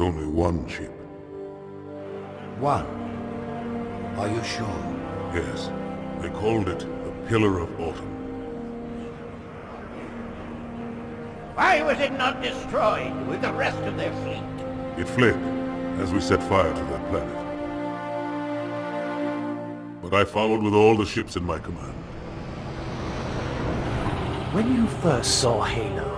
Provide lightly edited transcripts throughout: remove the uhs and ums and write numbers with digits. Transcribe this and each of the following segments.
was only one ship. One? Are you sure? Yes. They called it the Pillar of Autumn. Why was it not destroyed with the rest of their fleet? It fled as we set fire to that planet. But I followed with all the ships in my command. When you first saw Halo,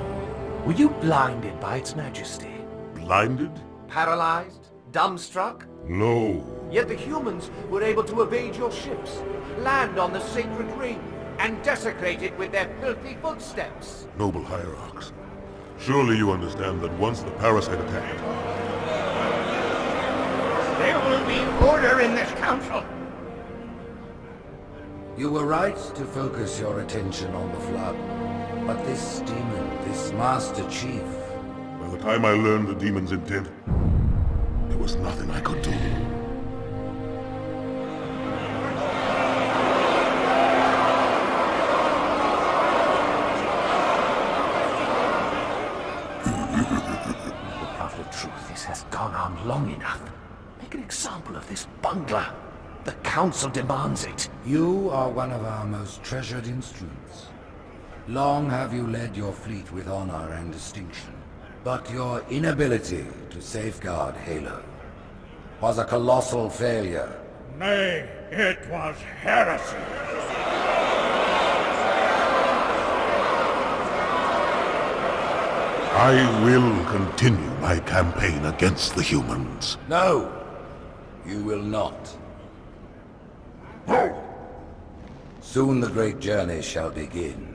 were you blinded by its majesty? Blinded? Paralyzed? Dumbstruck? No. Yet the humans were able to evade your ships, land on the sacred ring, and desecrate it with their filthy footsteps. Noble hierarchs. Surely you understand that once the parasite attacked... There will be order in this council. You were right to focus your attention on the Flood. But this demon, this Master Chief... By the time I learned the demon's intent, there was nothing I could do. Of the truth, this has gone on long enough. Make an example of this bungler. The Council demands it. You are one of our most treasured instruments. Long have you led your fleet with honor and distinction. But your inability to safeguard Halo was a colossal failure. Nay, it was heresy. I will continue my campaign against the humans. No, you will not. Soon the great journey shall begin.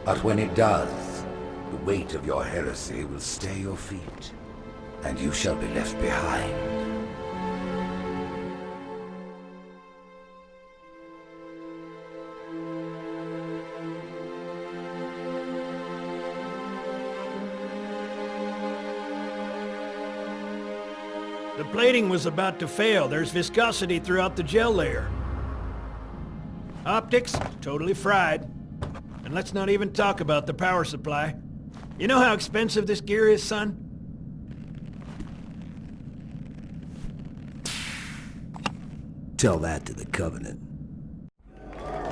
But when it does, the weight of your heresy will stay your feet, and you shall be left behind. The plating was about to fail. There's viscosity throughout the gel layer. Optics, totally fried. And let's not even talk about the power supply. You know how expensive this gear is, son? Tell that to the Covenant.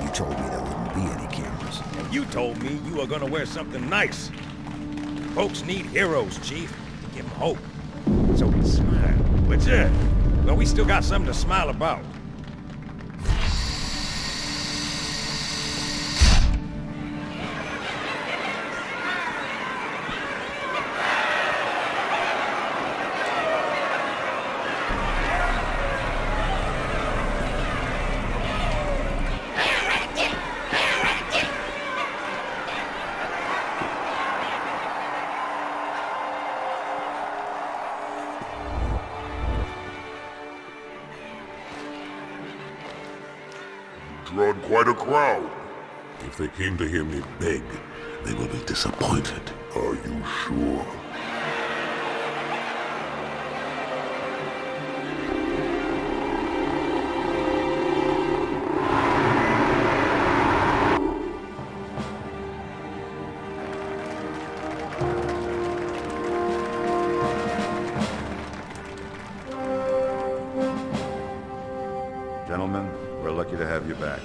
You told me there wouldn't be any cameras. And you told me you were gonna wear something nice. Folks need heroes, Chief. Give them hope. So smile. What's it? Well, we still got something to smile about. Drawn quite a crowd. If they came to hear me beg, they will be disappointed. Are you sure? Gentlemen, we're lucky to have you back.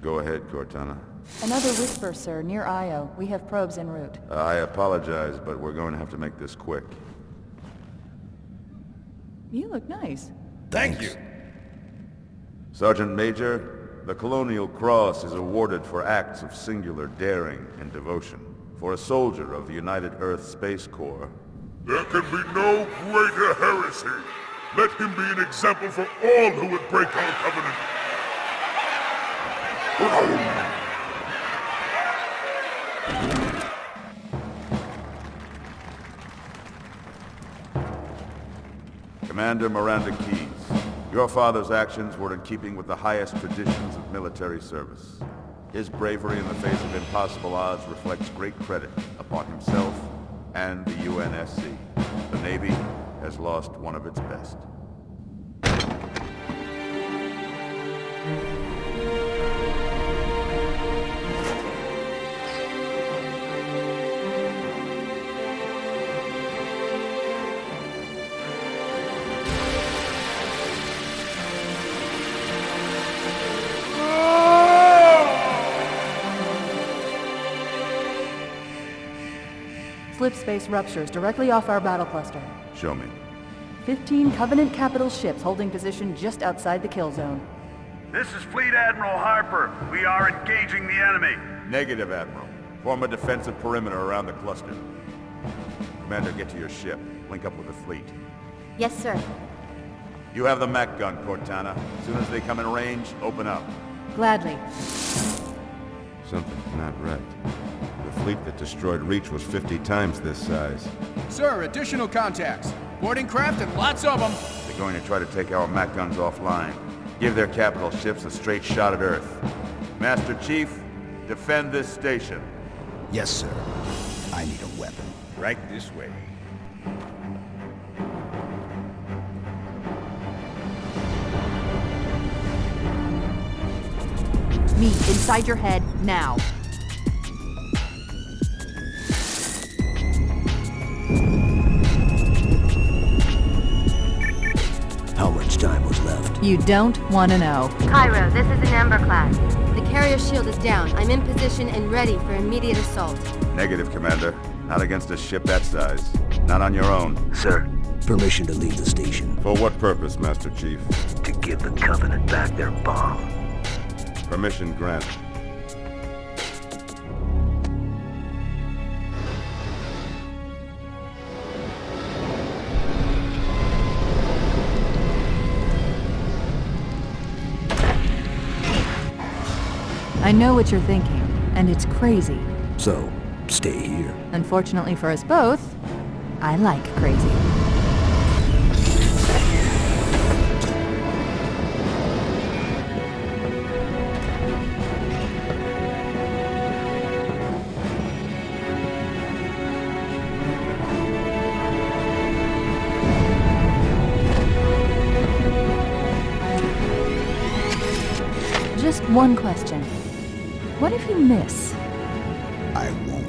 Go ahead, Cortana. Another whisper, sir, near Io. We have probes en route. I apologize, but we're going to have to make this quick. You look nice. Thank you. Sergeant Major, the Colonial Cross is awarded for acts of singular daring and devotion. For a soldier of the United Earth Space Corps. There can be no greater heresy. Let him be an example for all who would break our covenant. Commander Miranda Keyes, your father's actions were in keeping with the highest traditions of military service. His bravery in the face of impossible odds reflects great credit upon himself and the UNSC. The Navy has lost one of its best. flip space ruptures directly off our battle cluster. Show me. 15 Covenant capital ships holding position just outside the kill zone. This is Fleet Admiral Harper. We are engaging the enemy. Negative, Admiral. Form a defensive perimeter around the cluster. Commander, get to your ship. Link up with the fleet. Yes, sir. You have the Mac gun, Cortana. As soon as they come in range, open up. Gladly. Something's not right. The fleet that destroyed Reach was 50 times this size. Sir, additional contacts. Boarding craft and lots of them. They're going to try to take our Mac guns offline. Give their capital ships a straight shot at Earth. Master Chief, defend this station. Yes, sir. I need a weapon. Right this way. Me, inside your head, now. How much time was left? You don't want to know. Cairo, this is an Ember class. The carrier shield is down. I'm in position and ready for immediate assault. Negative, Commander. Not against a ship that size. Not on your own. Sir, permission to leave the station. For what purpose, Master Chief? To give the Covenant back their bomb. Permission granted. I know what you're thinking, and it's crazy. So, stay here. Unfortunately for us both, I like crazy. Just one question. What if you miss? I won't.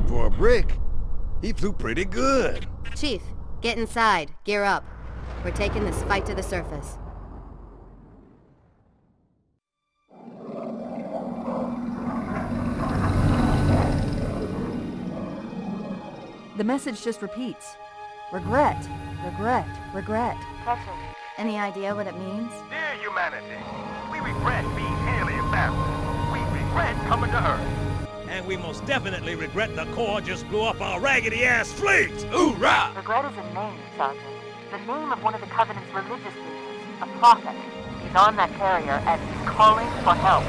For a brick, he flew pretty good. Chief, get inside. Gear up. We're taking this fight to the surface. The message just repeats. Regret, regret, regret. Any idea what it means? Dear humanity, we regret being alien masters. We regret coming to Earth. And we most definitely regret the Corps just blew up our raggedy-ass fleet! Hoorah! Regret is a name, Sergeant. The name of one of the Covenant's religious leaders, a prophet. He's on that carrier, and he's calling for help.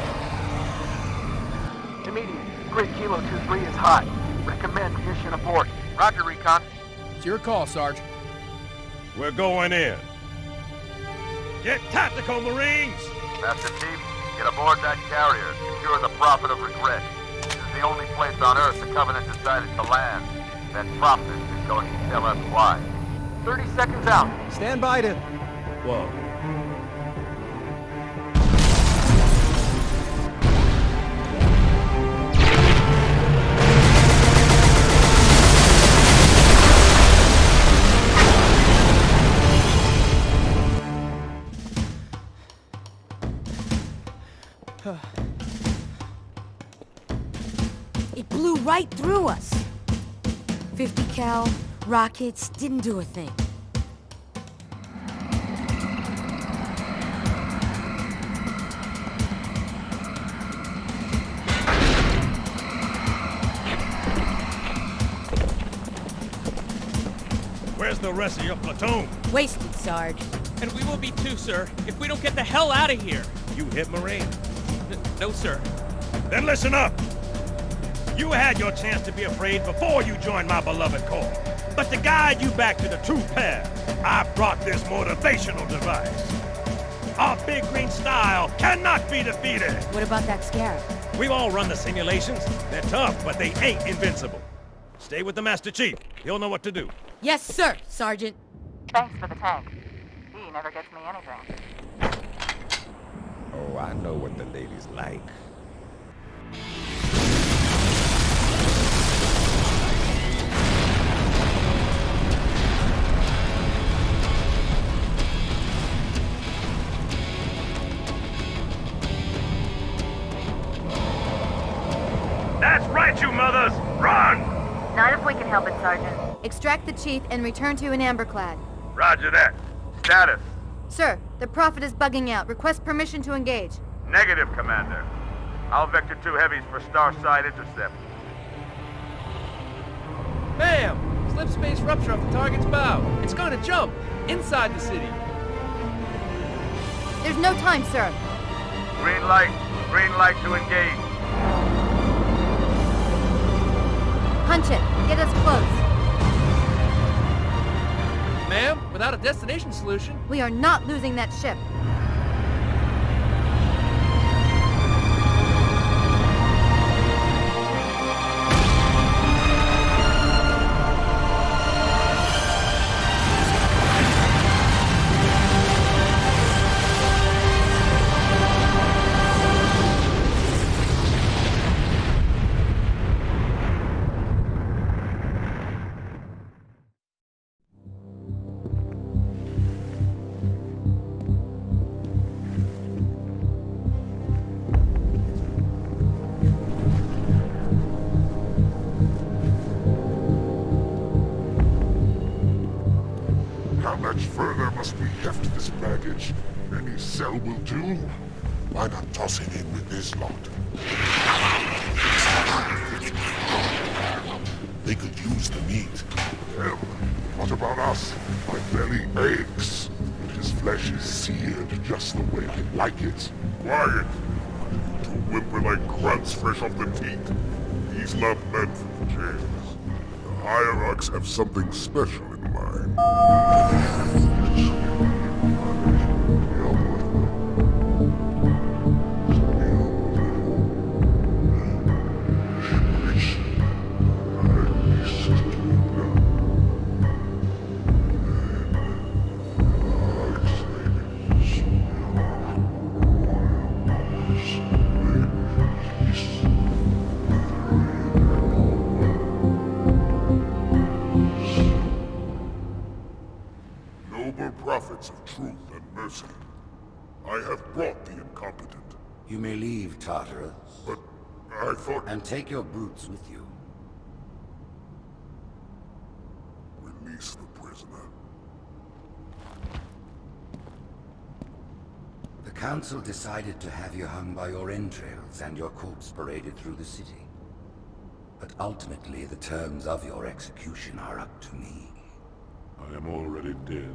Immediate. Grid Kilo 23 is hot. Recommend mission abort. Roger, Recon. It's your call, Sarge. We're going in. Get tactical, Marines! Master Chief, get aboard that carrier. Secure the Prophet of Regret. This is the only place on Earth the Covenant decided to land. That Prophet is going to tell us why. 30 seconds out. Stand by to... Whoa. It blew right through us. 50 cal, rockets, didn't do a thing. Where's the rest of your platoon? Wasted, Sarge. And we will be too, sir, if we don't get the hell out of here. You hit Marine? No, sir. Then listen up! You had your chance to be afraid before you joined my beloved corps. But to guide you back to the true path, I brought this motivational device. Our big green style cannot be defeated! What about that scarab? We've all run the simulations. They're tough, but they ain't invincible. Stay with the Master Chief. He'll know what to do. Yes, sir, Sergeant. Thanks for the tank. He never gets me anything. Oh, I know what the ladies like. That's right, you mothers! Run! Not if we can help it, Sergeant. Extract the chief and return to an amberclad. Roger that. Status? Sir, the Prophet is bugging out. Request permission to engage. Negative, Commander. I'll vector 2 heavies for Starside intercept. Bam! Slip space rupture off the target's bow. It's going to jump inside the city. There's no time, sir. Green light to engage. Punch it. Get us close. Ma'am, without a destination solution... We are not losing that ship. How much further must we heft this baggage? Any cell will do? Why not toss it in with this lot? They could use the meat. Hell, what about us? My belly aches, and his flesh is seared just the way I like it. Quiet! You two whimper-like grunts fresh off the teat. He's not meant for jails. The hierarchs have something special in mind. Prophets of truth and mercy. I have brought the incompetent. You may leave, Tartarus. But I thought... And take your brutes with you. Release the prisoner. The Council decided to have you hung by your entrails and your corpse paraded through the city. But ultimately, the terms of your execution are up to me. I am already dead.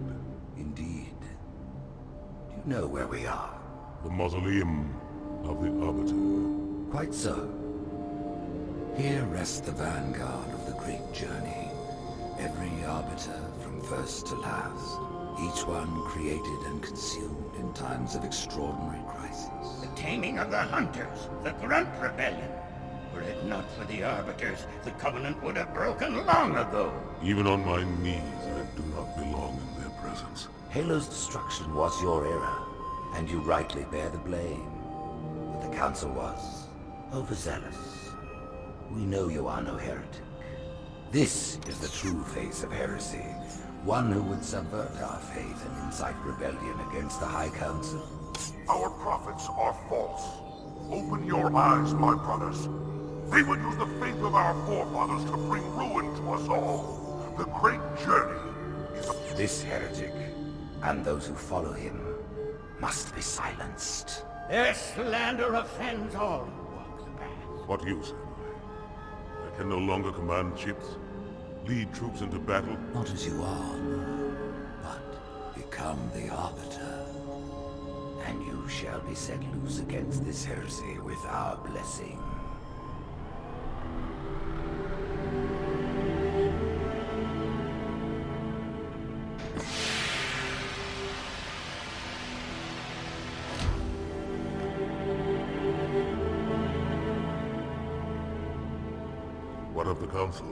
Indeed. Do you know where we are? The mausoleum of the Arbiter. Quite so. Here rests the vanguard of the great journey. Every Arbiter from first to last. Each one created and consumed in times of extraordinary crisis. The taming of the Hunters, the Grunt Rebellion. Were it not for the Arbiters, the Covenant would have broken long ago. Even on my knees, I do not belong in their presence. Halo's destruction was your error, and you rightly bear the blame. But the Council was overzealous. We know you are no heretic. This is the true face of heresy. One who would subvert our faith and incite rebellion against the High Council. Our prophets are false. Open your eyes, my brothers. They would use the faith of our forefathers to bring ruin to us all. The great journey is a... This heretic, and those who follow him, must be silenced. Their slander offends all who walk the path. What use am I? I can no longer command ships, lead troops into battle. Not as you are, no, but become the Arbiter. And you shall be set loose against this heresy with our blessing. What of the Council?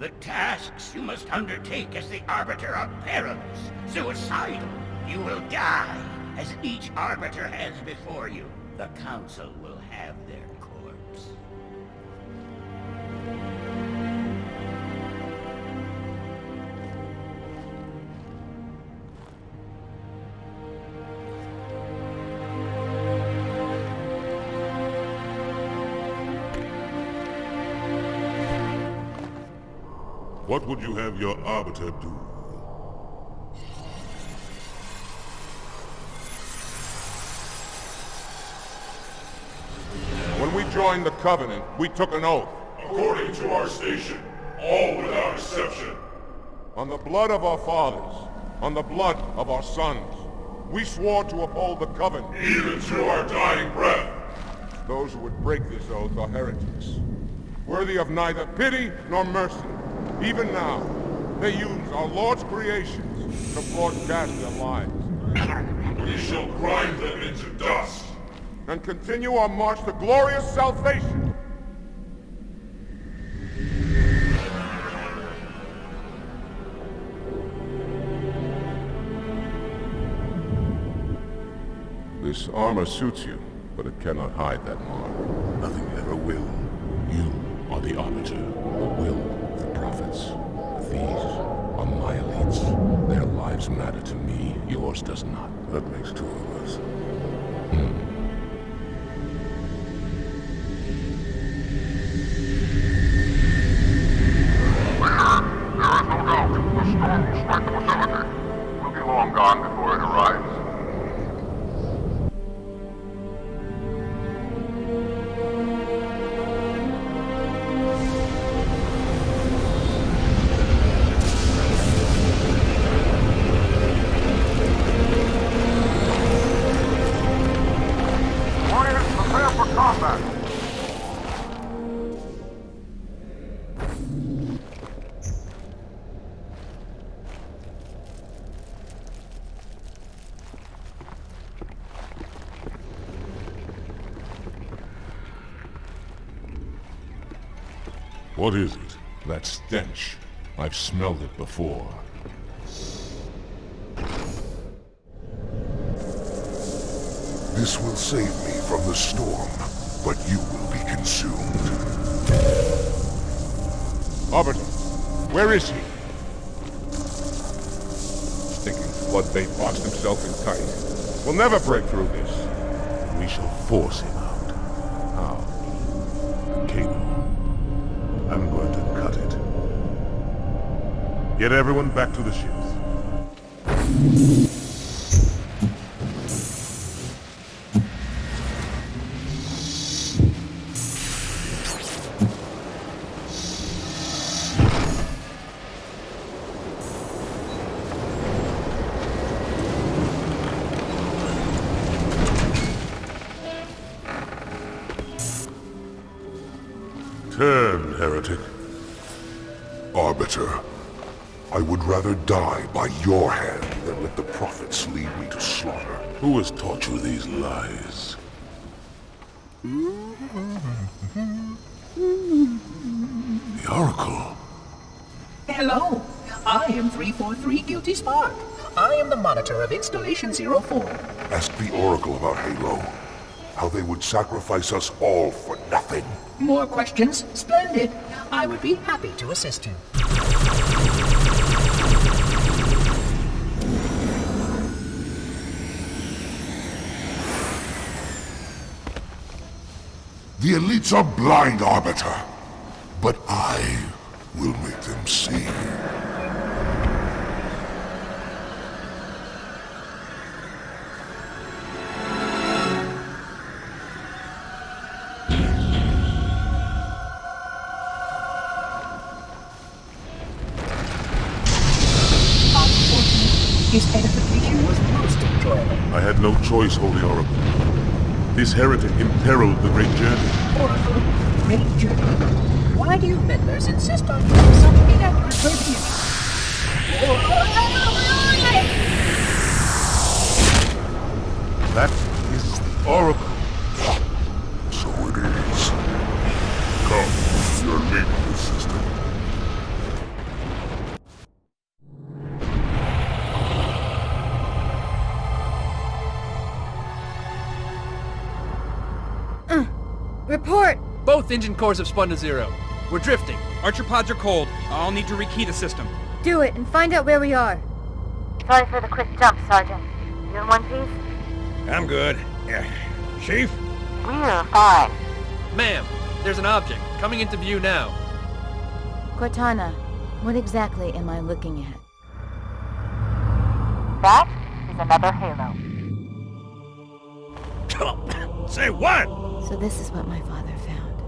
The tasks you must undertake as the Arbiter are perilous, suicidal. You will die, as each Arbiter has before you. The Council will have their corpse. What would you have your Arbiter do? When we joined the Covenant, we took an oath. According to our station, all without exception. On the blood of our fathers, on the blood of our sons, we swore to uphold the Covenant. Even to our dying breath. Those who would break this oath are heretics, worthy of neither pity nor mercy. Even now, they use our Lord's creations to broadcast their lies. We shall grind them into dust. And continue our march to glorious salvation. This armor suits you, but it cannot hide that mark. Nothing ever will. You are the Arbiter, the will of the prophets. These are my elites. Their lives matter to me, yours does not. That makes two of us. We'll be long gone before it arrives. Warriors, prepare for combat! What is it? That stench. I've smelled it before. This will save me from the storm, but you will be consumed. Arbiter, where is he? Stinking floodbait boxed himself in tight. We'll never break through this. We shall force him out. How? The cable. I'm going to cut it. Get everyone back to the ships. Turn, heretic. Arbiter, I would rather die by your hand than let the prophets lead me to slaughter. Who has taught you these lies? The Oracle. Hello, I am 343 Guilty Spark. I am the monitor of Installation 04. Ask the Oracle about Halo. How they would sacrifice us all for nothing. More questions? Splendid. I would be happy to assist you. The elites are blind, Arbiter. But I will make them see. His edification was most enjoyable. I had no choice, Holy Oracle. This heretic imperiled the great journey. Oracle, great journey. Why do you meddlers insist on doing such inaccurate verbiage? That is the Oracle. So it is. Come, you're leaving the system. Report! Both engine cores have spun to zero. We're drifting. Archer pods are cold. I'll need to rekey the system. Do it and find out where we are. Sorry for the quick jump, Sergeant. You in one piece? I'm good. Chief? We're fine. Ma'am, there's an object coming into view now. Cortana, what exactly am I looking at? That is another Halo. Say what? So this is what my father found.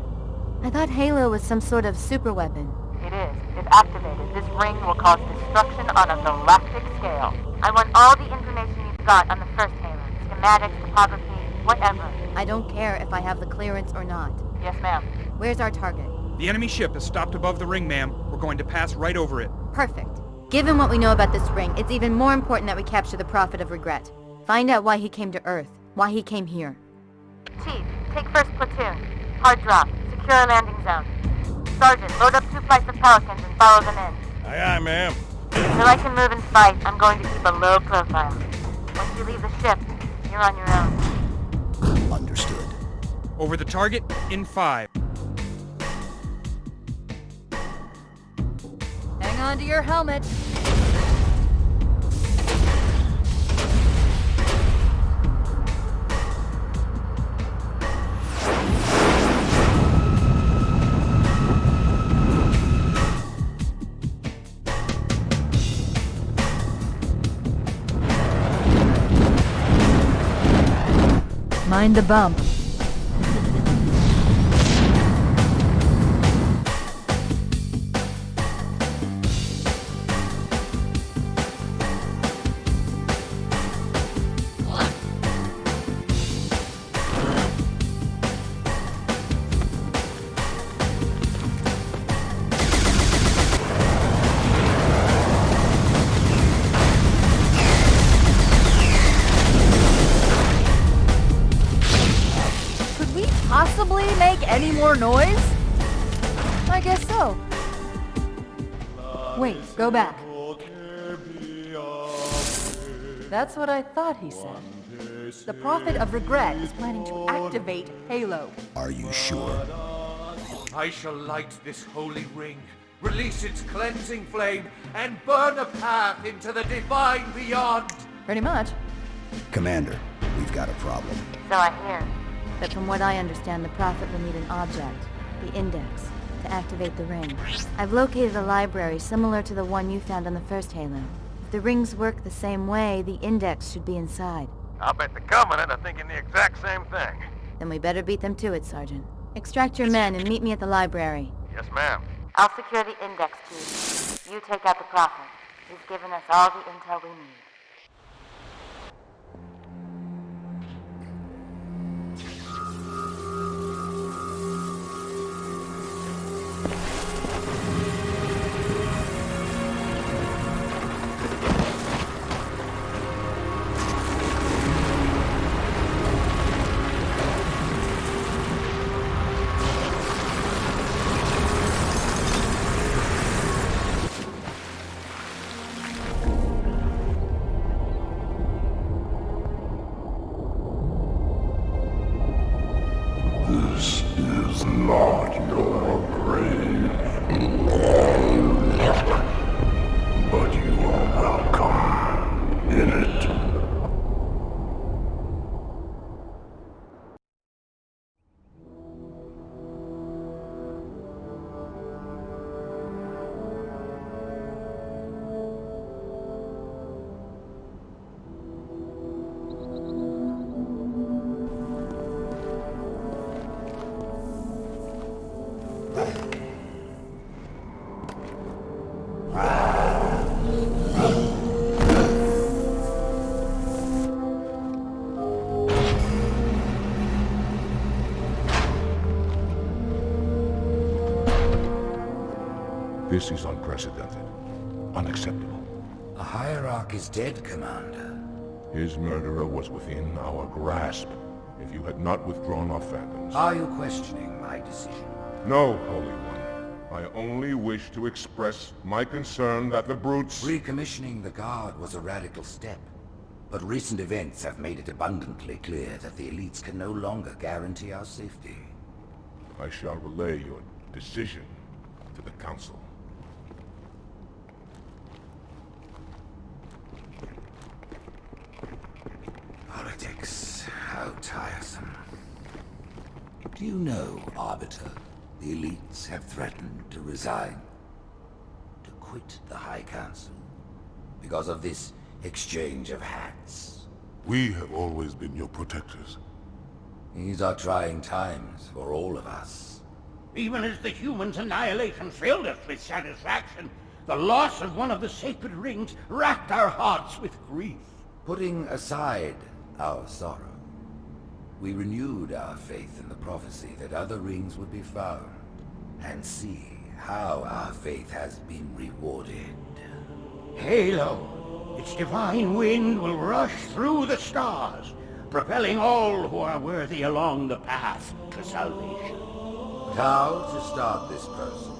I thought Halo was some sort of super weapon. It is. If activated, this ring will cause destruction on a galactic scale. I want all the information you've got on the first Halo. Schematics, topography, whatever. I don't care if I have the clearance or not. Yes, ma'am. Where's our target? The enemy ship is stopped above the ring, ma'am. We're going to pass right over it. Perfect. Given what we know about this ring, it's even more important that we capture the Prophet of Regret. Find out why he came to Earth. Why he came here. Chief, take first platoon. Hard drop. Secure a landing zone. Sergeant, load up 2 flights of Pelicans and follow them in. Aye, aye, ma'am. Until I can move and fight, I'm going to keep a low profile. Once you leave the ship, you're on your own. Understood. Over the target in 5. Hang on to your helmet. Mind the bump. Possibly make any more noise? I guess so. Wait, go back. That's what I thought he said. The Prophet of Regret is planning to activate Halo. Are you sure? I shall light this holy ring, release its cleansing flame, and burn a path into the divine beyond. Pretty much. Commander, we've got a problem. So I hear. But from what I understand, the Prophet will need an object, the Index, to activate the ring. I've located a library similar to the one you found on the first Halo. If the rings work the same way, the Index should be inside. I'll bet the Covenant are thinking the exact same thing. Then we better beat them to it, Sergeant. Extract your men and meet me at the library. Yes, ma'am. I'll secure the Index, Chief. You take out the Prophet. He's given us all the intel we need. This is not your grave. But you are welcome in it. This is unprecedented. Unacceptable. A hierarch is dead, Commander. His murderer was within our grasp. If you had not withdrawn our phantoms... Are you questioning my decision? No, Holy One. I only wish to express my concern that the brutes... Recommissioning the Guard was a radical step. But recent events have made it abundantly clear that the elites can no longer guarantee our safety. I shall relay your decision to the Council. Politics. How tiresome. Do you know, Arbiter, the elites have threatened to resign? To quit the High Council? Because of this exchange of hats? We have always been your protectors. These are trying times for all of us. Even as the humans' annihilation filled us with satisfaction, the loss of one of the sacred rings racked our hearts with grief. Putting aside our sorrow, we renewed our faith in the prophecy that other rings would be found, and see how our faith has been rewarded. Halo, its divine wind will rush through the stars, propelling all who are worthy along the path to salvation. But how to start this process?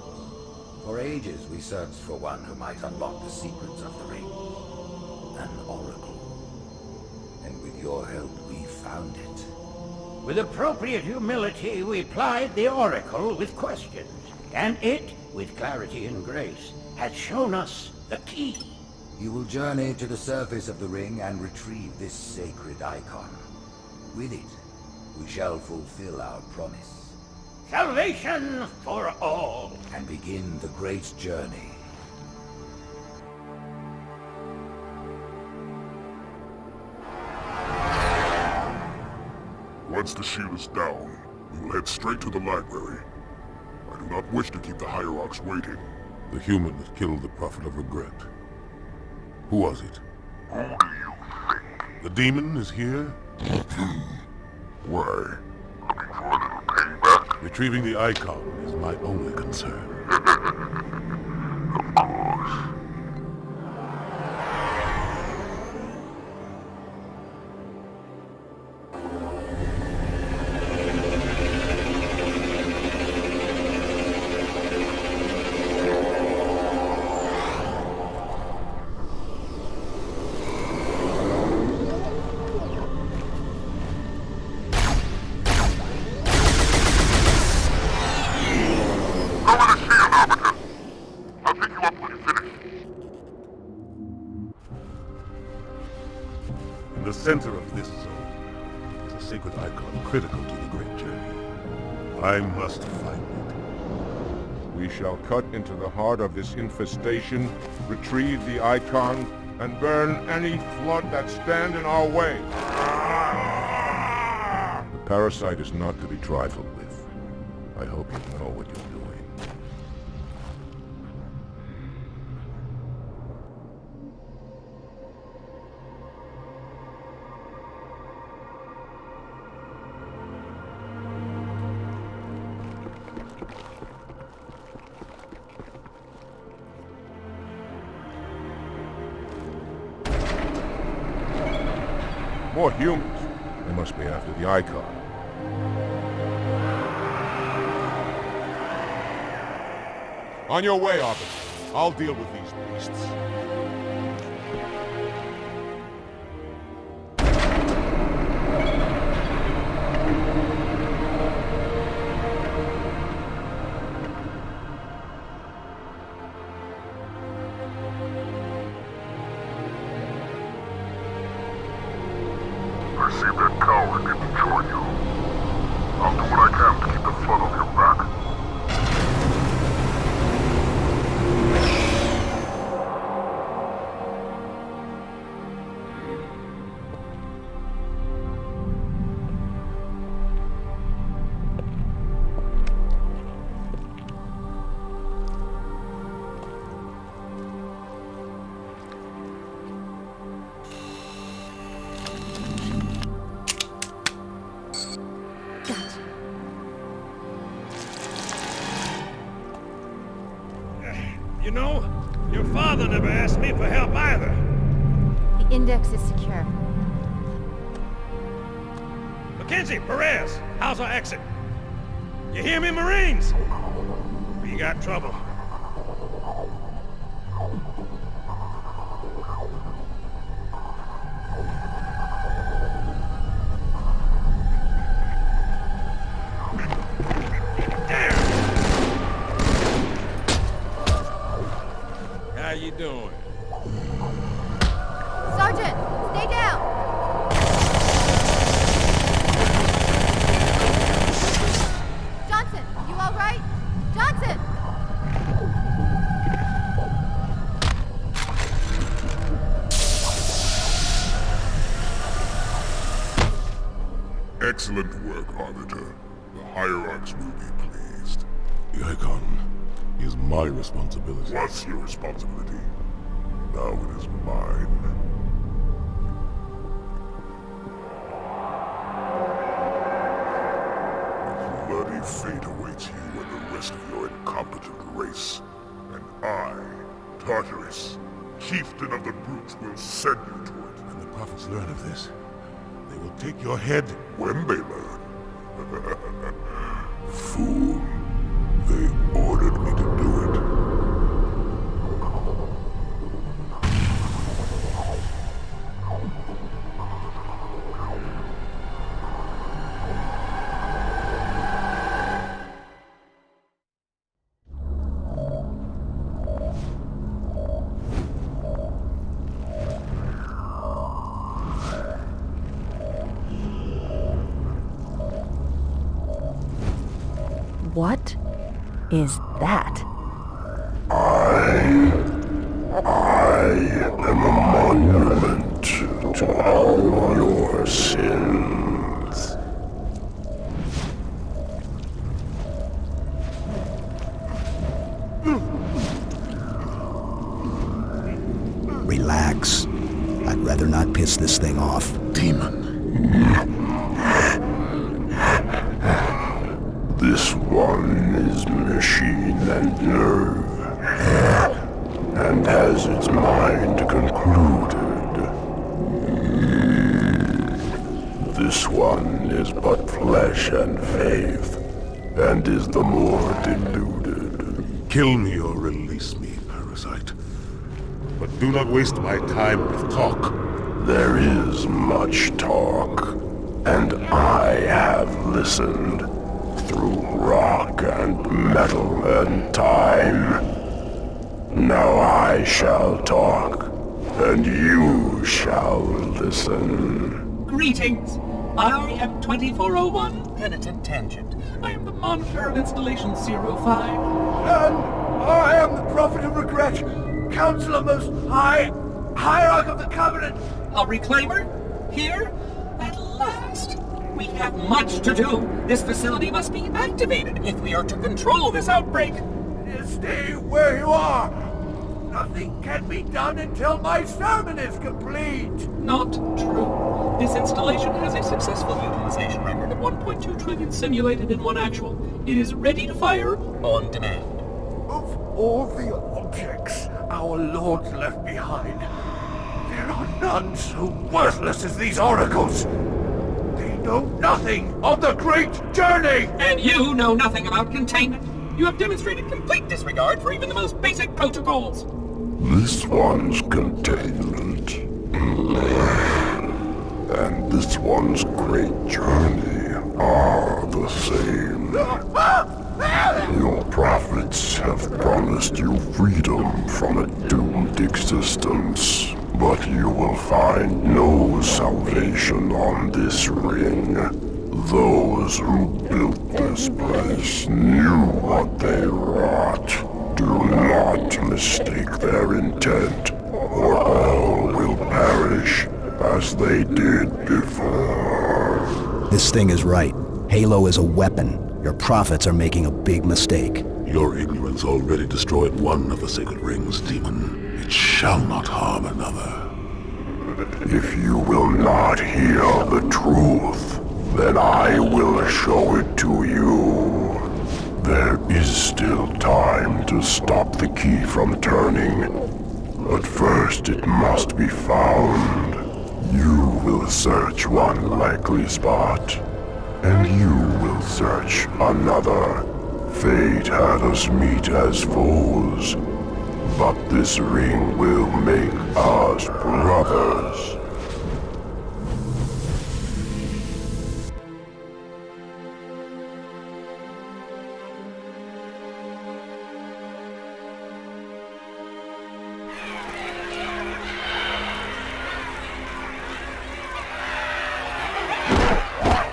For ages we searched for one who might unlock the secrets of the ring. An oracle. And with your help, we found it. With appropriate humility, we plied the oracle with questions, and it, with clarity and grace, has shown us the key. You will journey to the surface of the ring and retrieve this sacred icon. With it, we shall fulfill our promise. Salvation for all. And begin the great journey. Once the shield is down, we will head straight to the library. I do not wish to keep the hierarchs waiting. The human that killed the Prophet of Regret. Who was it? Who do you think? The demon is here? Why? Looking for a little payback? Retrieving the icon is my only concern. Of course. In the center of this zone is a sacred icon critical to the great journey. I must find it. We shall cut into the heart of this infestation, retrieve the icon, and burn any flood that stand in our way. The parasite is not to be trifled with. I hope you know what you're doing. More humans. They must be after the icon. On your way, Arbiter. I'll deal with these beasts. I see that coward didn't join you. I'll do what I can to keep the flood off your back. You know, your father never asked me for help either. The index is secure. Mackenzie, Perez, how's our exit? You hear me, Marines? We got trouble. How you doing? Sergeant, stay down! Johnson, you all right? Johnson! Excellent work, Arbiter. The Hierarchs will be pleased. The Icon is my responsibility. What's your responsibility? Now it is mine. A bloody fate awaits you and the rest of your incompetent race. And I, Tartarus, chieftain of the brutes, will send you to it. When the prophets learn of this, they will take your head. When they learn. Fool. They ordered me to do it. What is that? I am a monument to all your sins. Relax. I'd rather not piss this thing off. Demon. This one is machine and nerve, and has its mind concluded. This one is but flesh and faith, and is the more deluded. Kill me or release me, parasite. But do not waste my time with talk. There is much talk, and I have listened. Through rock and metal and time. Now I shall talk, and you shall listen. Greetings. I am 2401 Penitent Tangent. I am the monitor of Installation 05. And I am the Prophet of Regret, Counselor Most High, Hierarch of the Covenant. A reclaimer? Here? At last. We have much to do. This facility must be activated if we are to control this outbreak. Stay where you are. Nothing can be done until my sermon is complete. Not true. This installation has a successful utilization record of 1.2 trillion simulated and 1 actual. It is ready to fire on demand. Of all the objects our lords left behind, there are none so worthless as these oracles. They know nothing of the great journey! And you know nothing about containment. You have demonstrated complete disregard for even the most basic protocols. This one's containment. And this one's great journey are the same. Your prophets have promised you freedom from a doomed existence. But you will find no salvation on this ring. Those who built this place knew what they wrought. Do not mistake their intent, or all will perish as they did before. This thing is right. Halo is a weapon. Your prophets are making a big mistake. Your ignorance already destroyed one of the sacred rings, demon. It shall not harm another. If you will not hear the truth, then I will show it to you. There is still time to stop the key from turning. But first it must be found. You will search one likely spot, and you will search another. Fate had us meet as foes, but this ring will make us brothers.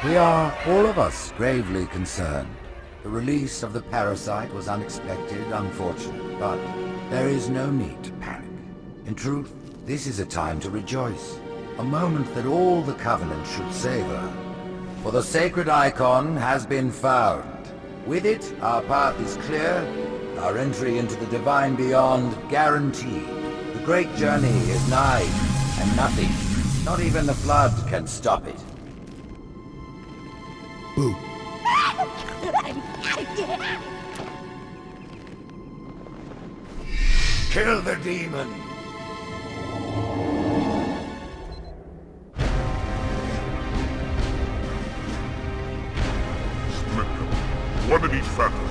We are, all of us, gravely concerned. The release of the parasite was unexpected, unfortunate, but there is no need to panic. In truth, this is a time to rejoice. A moment that all the Covenant should savor. For the sacred icon has been found. With it, our path is clear, our entry into the divine beyond guaranteed. The great journey is nigh, and nothing, not even the flood, can stop it. Boo. Kill the demon! Split them. One in each phantom.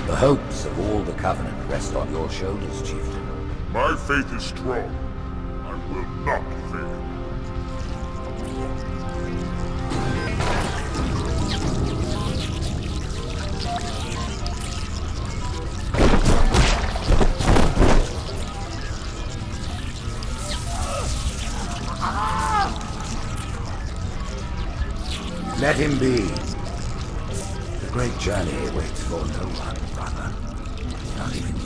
The hopes of all the Covenant rest on your shoulders, Chieftain. My faith is strong. I will not fail. Let him be. The great journey waits for no one, brother. Not even you.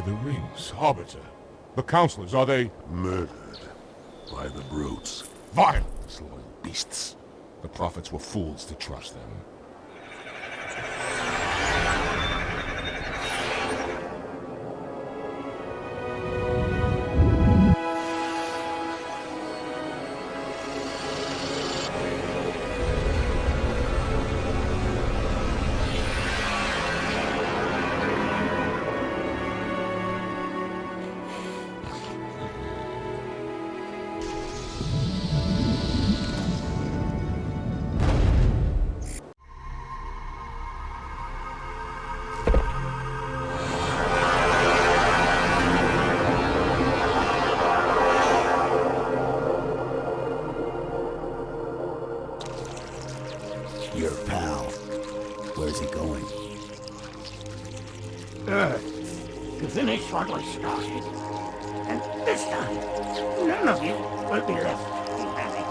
The rings, Arbiter. The counselors, are they... Murdered by the brutes. Vile, disloyal beasts. The prophets were fools to trust them. Your pal. Where's he going? To finish what was started. And this time, none of you will be left behind.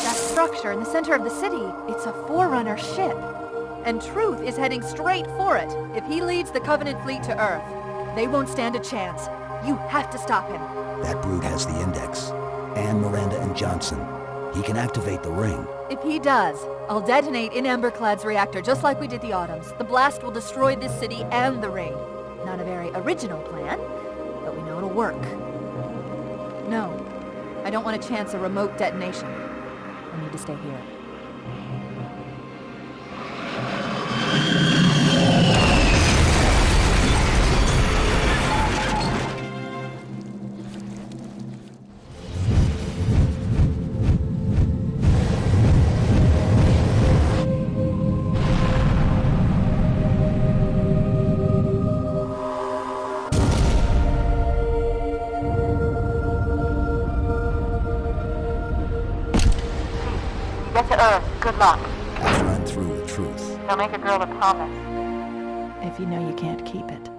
That structure in the center of the city, it's a Forerunner ship. And Truth is heading straight for it. If he leads the Covenant fleet to Earth, they won't stand a chance. You have to stop him. That brute has the Index. And Miranda and Johnson. He can activate the ring. If he does, I'll detonate in Emberclad's reactor just like we did the Autumn's. The blast will destroy this city and the ring. Not a very original plan, but we know it'll work. No, I don't want to chance a remote detonation. I need to stay here. Good luck. Let's run through the truth. Don't make a girl a promise. If you know you can't keep it.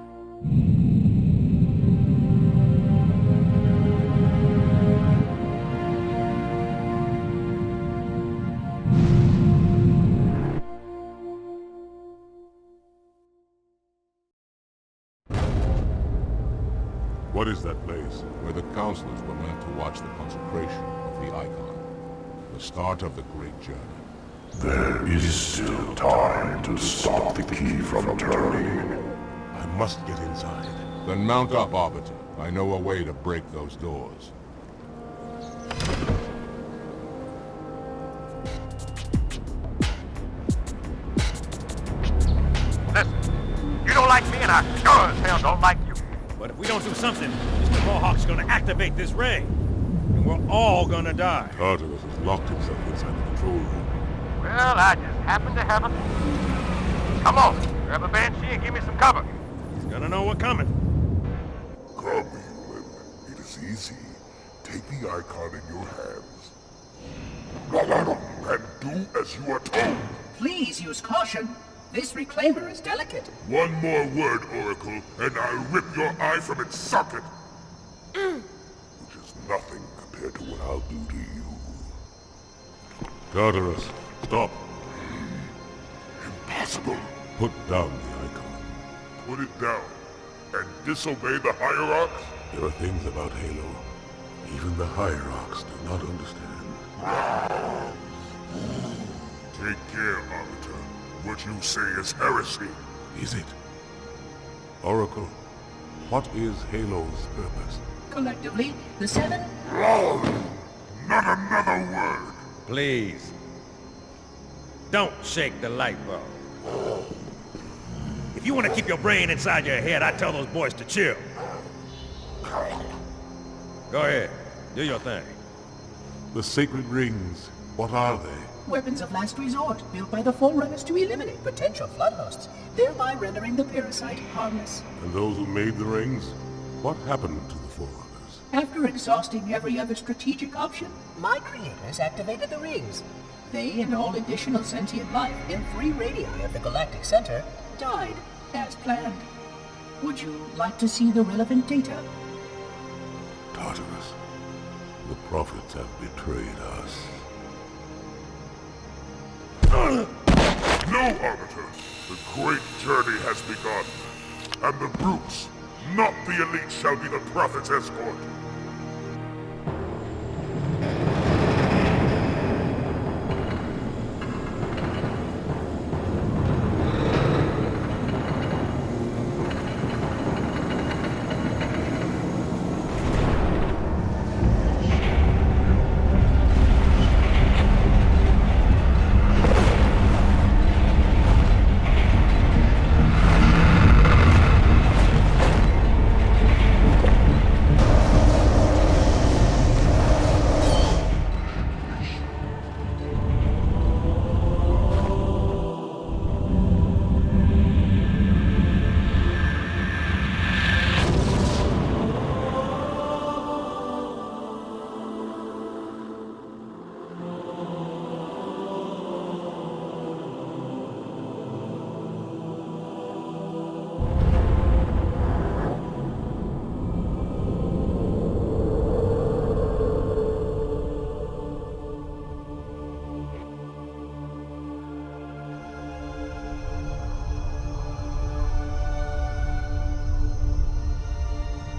What is that place? Where the counselors were meant to watch the consecration of the icon. The start of the great journey. There is still time to stop the key from turning. I must get inside. Then mount up, Arbiter. I know a way to break those doors. Listen, you don't like me and I sure as hell don't like you. But if we don't do something, Mr. Mohawk's gonna activate this ring. And we're all gonna die. Tartarus has locked himself inside the control room. Well, I just happen to have a... Come on, grab a banshee and give me some cover. He's gonna know we're coming. Come, human. It is easy. Take the icon in your hands. And do as you are told. Please use caution. This reclaimer is delicate. One more word, Oracle, and I'll rip your eye from its socket. Which is nothing compared to what I'll do to you. Tartarus, stop. Impossible. Put down the icon. Put it down and disobey the Hierarchs? There are things about Halo even the Hierarchs do not understand. Take care, Arbiter. What you say is heresy. Is it? Oracle, what is Halo's purpose? Collectively, the Seven... Not another word! Please. Don't shake the light bulb. If you want to keep your brain inside your head, I tell those boys to chill. Go ahead. Do your thing. The sacred rings, what are they? Weapons of last resort, built by the Forerunners to eliminate potential flood hosts, thereby rendering the parasite harmless. And those who made the rings? What happened to the Forerunners? After exhausting every other strategic option, my creators activated the rings. They and all additional sentient life in 3 radii of the galactic center died as planned. Would you like to see the relevant data? Tartarus, the prophets have betrayed us. No, Arbiter! The great journey has begun. And the brutes, not the elite, shall be the prophet's escort.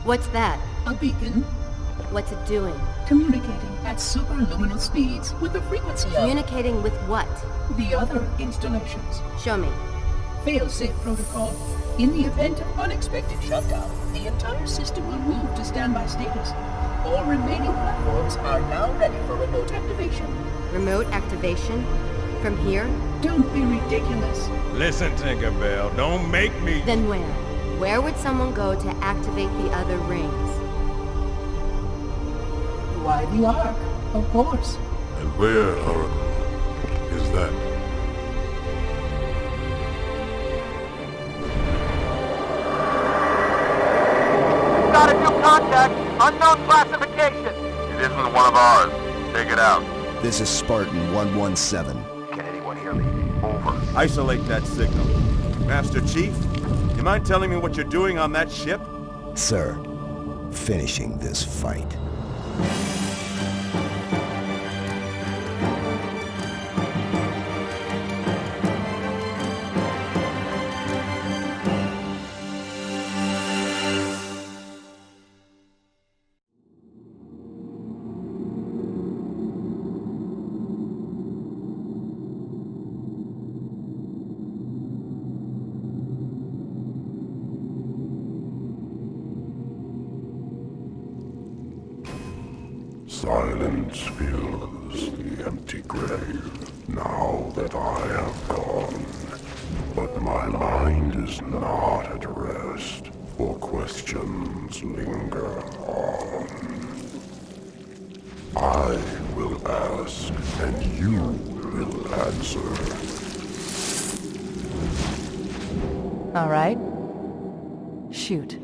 What's that? A beacon. What's it doing? Communicating at superluminal speeds with the frequency of... Communicating with what? The other installations. Show me. Fail-safe protocol. In the event of unexpected shutdown, the entire system will move to standby status. All remaining platforms are now ready for remote activation. Remote activation? From here? Don't be ridiculous. Listen, Tinkerbell, don't make me... Then where? Where would someone go to activate the other rings? Why the Ark, of course. And where, Oracle, is that? Got a new contact, unknown classification. It isn't one of ours. Take it out. This is Spartan 117. Can anyone hear me? Over. Isolate that signal. Master Chief, you mind telling me what you're doing on that ship? Sir, finishing this fight. Silence fills the empty grave now that I have gone. But my mind is not at rest, for questions linger on. I will ask, and you will answer. All right. Shoot.